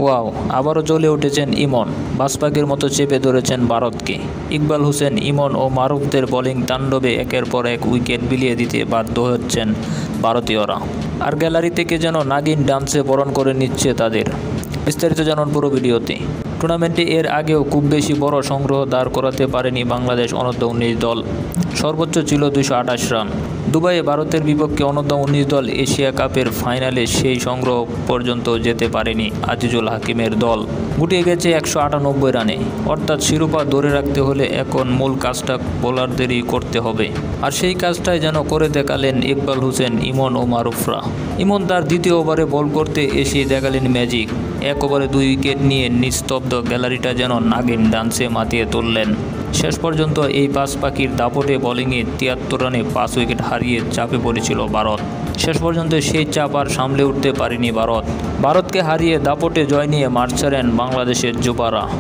Wow, আবারও জ্বলে উঠেছেন ইমন, বাজপাখির মতো চেপে ধরেছেন ভারতকে। ইকবাল হোসেন, ইমন ও মারুফদের বোলিং তাণ্ডবে একের পর এক উইকেট বিলিয়ে দিতে বাধ্য হচ্ছেন ভারতীয়রা। আর গ্যালারি থেকে যেন নাগিন ডান্সে বরণ করে নিচ্ছে তাদের। বিস্তারিত জানুন পুরো ভিডিওতে। টুর্নামেন্টে এর আগেও খুব বেশি বড় সংগ্রহ দাঁড় করাতে পারেনি বাংলাদেশ অনূর্ধ্ব-19 দল। সর্বোচ্চ ছিল 228 রান। দুবাইয়ে ভারতের বিপক্ষে অনূর্ধ্ব-19 দল এশিয়া কাপের ফাইনালে সেই সংগ্রহ পর্যন্ত যেতে পারেনি আজিজুল হাকিমের দল। গুটিয়ে গেছে 198 রানে। অর্থাৎ শিরোপা ধরে রাখতে হলে এখন মূল কাজটা বোলারদেরই করতে হবে। আর সেই কাজটাই যেন করে দেখালেন ইকবাল হোসেন, ইমন ও মারুফরা। ইমন তার দ্বিতীয় ওভারে বল করতে এসে দেখালেন ম্যাজিক। এক ওভারে 2 উইকেট নিয়ে নিস্তব্ধ গ্যালারিটা যেন নাগিন ডান্সে মাতিয়ে তুললেন। শেষ পর্যন্ত এই বাজপাখির দাপটে বোলিংয়ে 73 রানে 5 উইকেট হারিয়ে চাপে পড়েছিল ভারত। শেষ পর্যন্ত সেই চাপ আর সামলে উঠতে পারেনি ভারতকে হারিয়ে দাপটে জয় নিয়ে মাঠ ছাড়েন বাংলাদেশের যুবারা।